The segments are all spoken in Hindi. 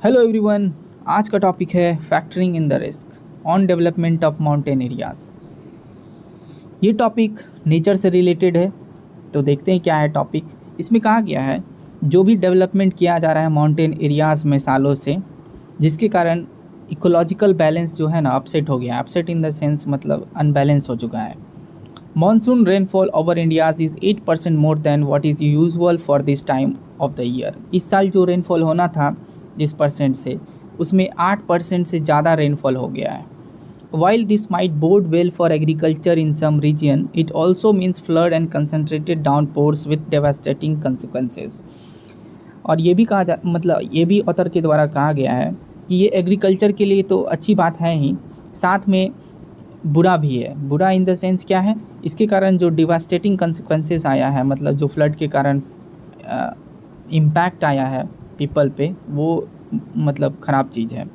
Hello everyone. आज का टॉपिक है factoring in the risk on development of mountain areas. ये टॉपिक नेचर से रिलेटेड है, तो देखते हैं क्या है टॉपिक। इसमें कहा गया है जो भी डेवलपमेंट किया जा रहा है माउंटेन एरियाज़ में सालों से, जिसके कारण इकोलॉजिकल बैलेंस जो है ना अपसेट हो गया। अपसेट इन द सेंस मतलब अनबैलेंस हो चुका है। Monsoon rainfall over India's is 8% more than what is usual for this time of the year. इस साल जो रेनफॉल होना था जिस परसेंट से, उसमें 8% से ज़्यादा रेनफॉल हो गया है। While this might bode well for agriculture in some region, it also means flood and concentrated downpours with devastating consequences. और ये भी ये भी ऑथर के द्वारा कहा गया है कि ये एग्रीकल्चर के लिए तो अच्छी बात है ही, साथ में बुरा भी है। बुरा इन द सेंस क्या है, इसके कारण जो डिवास्टेटिंग कंसिक्वेंसेस आया है, मतलब जो फ्लड के कारण इम्पैक्ट आया है पीपल पे, वो मतलब ख़राब चीज़ है।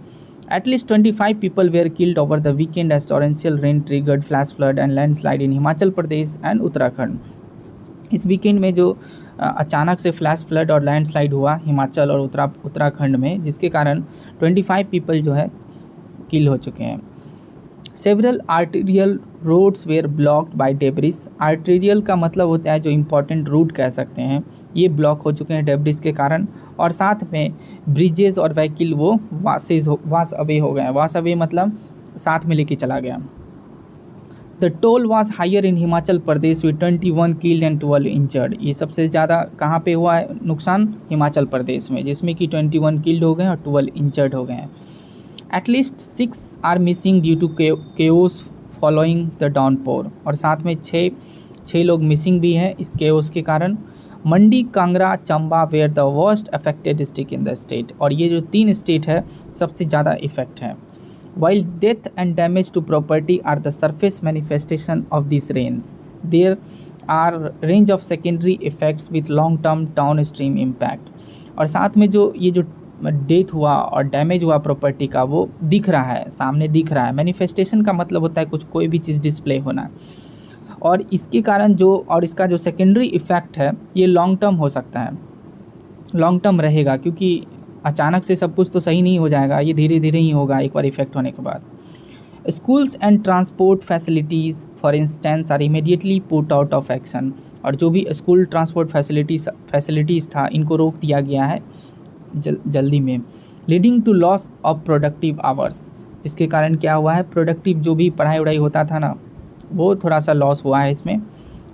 At least 25 people were killed over the weekend as torrential rain triggered flash flood and landslide in Himachal Pradesh and Uttarakhand. इस वीकेंड में जो अचानक से फ्लैश फ्लड और लैंडस्लाइड हुआ हिमाचल और उत्तराखंड में, जिसके कारण 25 पीपल जो है किल हो चुके हैं। Several arterial roads were blocked by debris. Arterial का मतलब होता है जो इम्पोर्टेंट रूट कह सकते हैं, ये ब्लॉक हो चुके हैं डेब्रिस के कारण। और साथ में ब्रिजेस और व्हीकल वो वास अवे हो गए हैं। वास अवे मतलब साथ में लेके चला गया। The toll was higher in Himachal Pradesh with 21 killed and 12 injured. ये सबसे ज़्यादा कहाँ पे हुआ है नुकसान? हिमाचल प्रदेश में, जिसमें कि 21 किल्ड हो गए और 12 इंजर्ड हो गए हैं। At least 6 are missing due to chaos following the downpour. और साथ में छः लोग मिसिंग भी हैं इस केओस के कारण। मंडी, Kangra, Chamba where the worst affected district in the state. और ये जो 3 स्टेट है सबसे ज़्यादा इफेक्ट है। While death and damage to property are the surface manifestation of this range, there are range of secondary effects with long term downstream impact. और साथ में जो ये जो डेथ हुआ और डैमेज हुआ प्रॉपर्टी का, वो दिख रहा है, सामने दिख रहा है। मैनिफेस्टेशन का मतलब होता है कोई भी चीज़ डिस्प्ले होना। और इसके कारण इसका जो सेकेंडरी इफ़ेक्ट है ये लॉन्ग टर्म हो सकता है, लॉन्ग टर्म रहेगा, क्योंकि अचानक से सब कुछ तो सही नहीं हो जाएगा, ये धीरे धीरे ही होगा एक बार इफेक्ट होने के बाद। Schools and transport facilities for instance are immediately put out of action. और जो भी स्कूल ट्रांसपोर्ट फैसिलिटीज़ था, इनको रोक दिया गया है जल्दी में। Leading to loss of productive hours, जिसके कारण क्या हुआ है, प्रोडक्टिव जो भी पढ़ाई वढ़ाई होता था ना, वो थोड़ा सा लॉस हुआ है इसमें।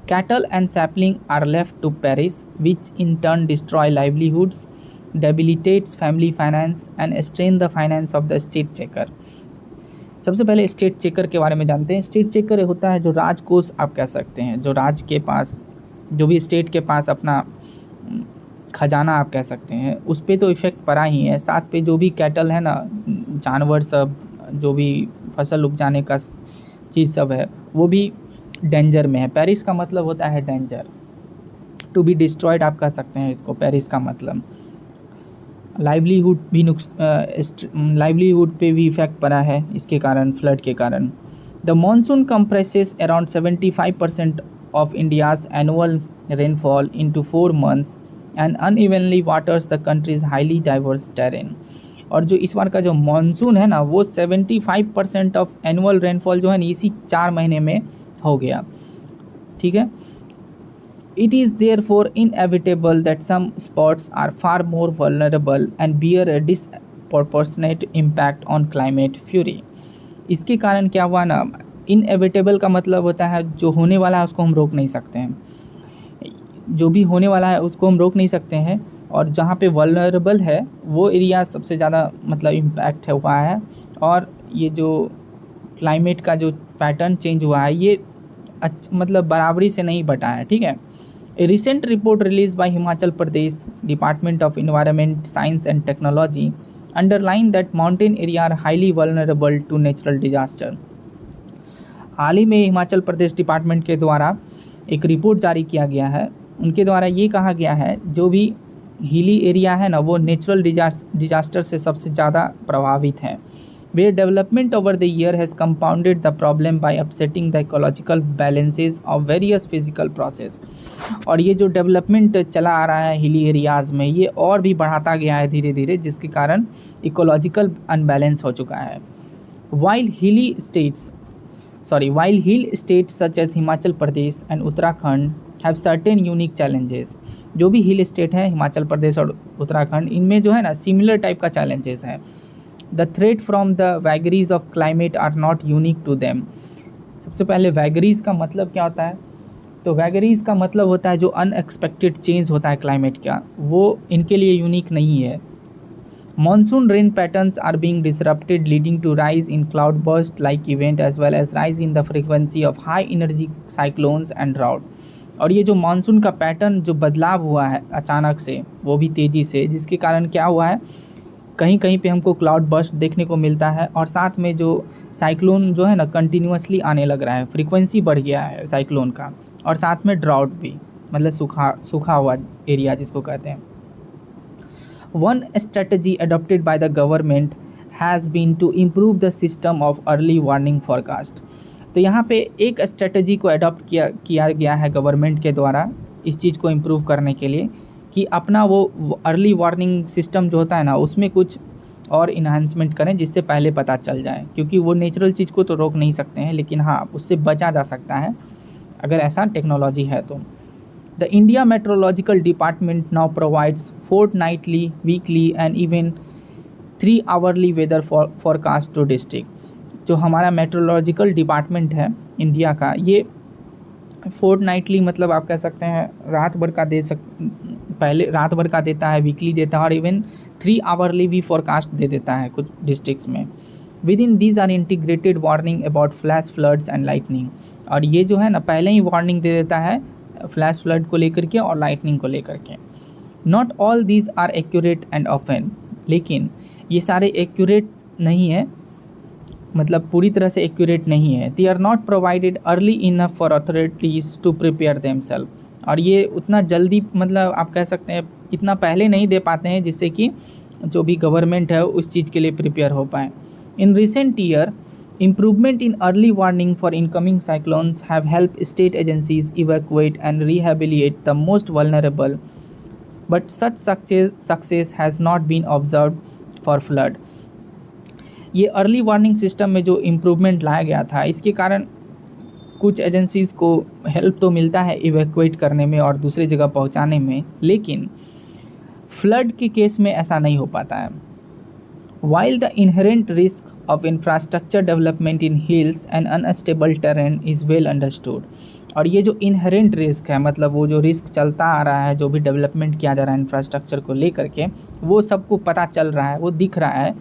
Cattle and sapling are left to perish which in turn destroy livelihoods, debilitates family finance and strain the finance of the state exchequer. सबसे पहले स्टेट चेकर के बारे में जानते हैं। स्टेट चेकर होता है जो राजकोष आप कह सकते हैं, जो राज्य के पास, जो भी स्टेट के पास अपना खजाना आप कह सकते हैं, उस पर तो इफ़ेक्ट पड़ा ही है। साथ पे जो भी कैटल है ना, जानवर सब, जो भी फसल उपजाने का चीज़ सब है, वो भी डेंजर में है। पेरिस का मतलब होता है डेंजर, टू बी डिस्ट्रॉयड आप कह सकते हैं इसको। पेरिस का मतलब लाइवलीहुड भी लाइवलीहुड पे भी इफेक्ट पड़ा है इसके कारण, फ्लड के कारण। The monsoon compresses around 75% of India's annual rainfall into 4 months and unevenly waters the countries highly diverse terrain. और जो इस बार का जो मानसून है ना, वो 75% ऑफ एनुअल रेनफॉल जो है ना, इसी 4 महीने में हो गया। ठीक है। It is therefore inevitable that some spots are far more vulnerable and bear a disproportionate impact on climate fury। इसके कारण क्या हुआ ना, इनएविटेबल का मतलब होता है जो होने वाला है उसको हम रोक नहीं सकते हैं, जो भी होने वाला है उसको हम रोक नहीं सकते हैं। और जहाँ पे वल्नरेबल है वो एरिया सबसे ज़्यादा मतलब इम्पैक्ट हुआ है। और ये जो क्लाइमेट का जो पैटर्न चेंज हुआ है, ये मतलब बराबरी से नहीं बटा है। ठीक है। A recent report released by Himachal Pradesh Department of Environment, Science and Technology underlined that mountain area are highly vulnerable to natural disaster। हाल ही में हिमाचल प्रदेश डिपार्टमेंट के द्वारा एक रिपोर्ट जारी किया गया है। उनके द्वारा ये कहा गया है जो भी हिली एरिया है ना, वो नेचुरल डिजास्टर से सबसे ज़्यादा प्रभावित है। where development over the year has compounded the problem by upsetting the ecological balances of various physical process। और ये जो डेवलपमेंट चला आ रहा है हिली एरियाज़ में, ये और भी बढ़ाता गया है धीरे धीरे, जिसके कारण इकोलॉजिकल अनबैलेंस हो चुका है। while hill states such as Himachal Pradesh and Uttarakhand have certain unique challenges, जो भी हिल स्टेट है हिमाचल प्रदेश और उत्तराखंड, इनमें जो है ना सिमिलर टाइप का चैलेंजेस है। The threat from the vagaries of climate are not unique to them. सबसे पहले वैगरीज का मतलब क्या होता है? तो वैगरीज का मतलब होता है जो अनएक्सपेक्टेड चेंज होता है क्लाइमेट का, वो इनके लिए यूनिक नहीं है। Monsoon rain patterns are being disrupted, leading to rise in cloudburst like event as well as rise in the frequency of high energy cyclones and drought। और ये जो मानसून का पैटर्न जो बदलाव हुआ है अचानक से, वो भी तेज़ी से, जिसके कारण क्या हुआ है, कहीं कहीं पे हमको क्लाउड बर्स्ट देखने को मिलता है, और साथ में जो साइक्लोन जो है ना कंटिन्यूसली आने लग रहा है, फ्रीक्वेंसी बढ़ गया है साइक्लोन का, और साथ में ड्राउट भी, मतलब सूखा हुआ एरिया जिसको कहते हैं। One strategy adopted by the government has been to improve the system of early warning forecast। तो यहाँ पे एक स्ट्रेटजी को अडॉप्ट किया गया है गवर्नमेंट के द्वारा इस चीज़ को इम्प्रूव करने के लिए, कि अपना वो अर्ली वार्निंग सिस्टम जो होता है ना, उसमें कुछ और इन्हांसमेंट करें जिससे पहले पता चल जाए, क्योंकि वो नेचुरल चीज़ को तो रोक नहीं सकते हैं, लेकिन हाँ उससे बचा जा सकता है अगर ऐसा टेक्नोलॉजी है तो। The India Meteorological Department now provides fortnightly, weekly and even 3-hourly weather forecast to district। जो हमारा मेट्रोलॉजिकल डिपार्टमेंट है इंडिया का, ये फोर्टनाइटली मतलब आप कह सकते हैं पहले रात भर का देता है, वीकली देता है, और इवन 3-hourly भी फोरकास्ट दे देता है कुछ डिस्ट्रिक्ट्स में। Within these are integrated warning about flash floods and lightning. और ये जो है ना पहले ही वार्निंग दे देता है फ्लैश फ्लड को लेकर के और लाइटनिंग को लेकर के। Not all these are accurate and often, लेकिन ये सारे एक्यूरेट नहीं है, मतलब पूरी तरह से एक्यूरेट नहीं है। They are not provided early enough for authorities to prepare themselves. और ये उतना जल्दी, मतलब आप कह सकते हैं इतना पहले नहीं दे पाते हैं जिससे कि जो भी गवर्नमेंट है उस चीज़ के लिए प्रिपेयर हो पाए। In recent year improvement in early warning for incoming cyclones have helped state agencies evacuate and rehabilitate the most vulnerable, but such success has not been observed for flood। ये अर्ली वार्निंग सिस्टम में जो इम्प्रूवमेंट लाया गया था, इसके कारण कुछ एजेंसीज़ को हेल्प तो मिलता है इवैक्यूएट करने में और दूसरी जगह पहुंचाने में, लेकिन फ्लड के केस में ऐसा नहीं हो पाता है। While the inherent risk of infrastructure development in hills and unstable terrain is well understood। और ये जो इनहेरेंट रिस्क है, मतलब वो जो रिस्क चलता आ रहा है, जो भी डेवलपमेंट किया जा रहा है इंफ्रास्ट्रक्चर को लेकर के, वो सबको पता चल रहा है, वो दिख रहा है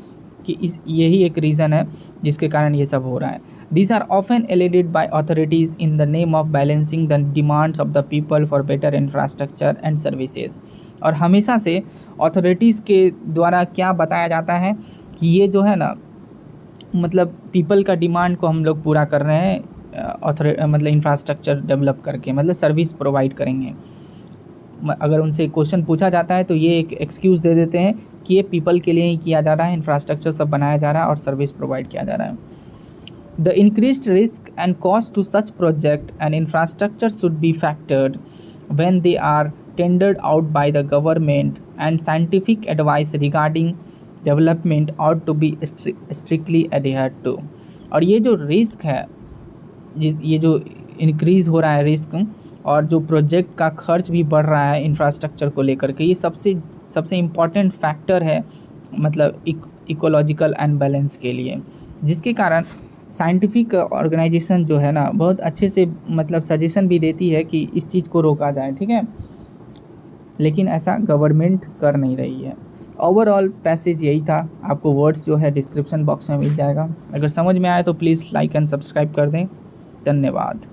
कि यही एक रीज़न है जिसके कारण ये सब हो रहा है। These are often eluded by authorities in the name of balancing the demands of the people for better infrastructure and services। और हमेशा से अथॉरिटीज़ के द्वारा क्या बताया जाता है कि ये जो है ना, मतलब पीपल का डिमांड को हम लोग पूरा कर रहे हैं, मतलब इंफ्रास्ट्रक्चर डेवलप करके, मतलब सर्विस प्रोवाइड करेंगे। अगर उनसे क्वेश्चन पूछा जाता है तो ये एक एक्सक्यूज़ दे देते हैं कि ये पीपल के लिए ही किया जा रहा है, इंफ्रास्ट्रक्चर सब बनाया जा रहा है और सर्विस प्रोवाइड किया जा रहा है। The increased risk and cost to such project and infrastructure should be factored when they are tendered out by the government, and scientific advice regarding development ought to be strictly adhered to। और ये जो रिस्क है, ये जो इंक्रीज़ हो रहा है रिस्क, और जो प्रोजेक्ट का खर्च भी बढ़ रहा है इंफ्रास्ट्रक्चर को लेकर के, ये सबसे इम्पॉर्टेंट फैक्टर है, मतलब इकोलॉजिकल अनबैलेंस के लिए, जिसके कारण साइंटिफिक ऑर्गेनाइजेशन जो है ना बहुत अच्छे से मतलब सजेशन भी देती है कि इस चीज़ को रोका जाए, ठीक है, लेकिन ऐसा गवर्नमेंट कर नहीं रही है। ओवरऑल पैसेज यही था, आपको वर्ड्स जो है डिस्क्रिप्शन बॉक्स में मिल जाएगा। अगर समझ में आए तो प्लीज़ लाइक एंड सब्सक्राइब कर दें। धन्यवाद।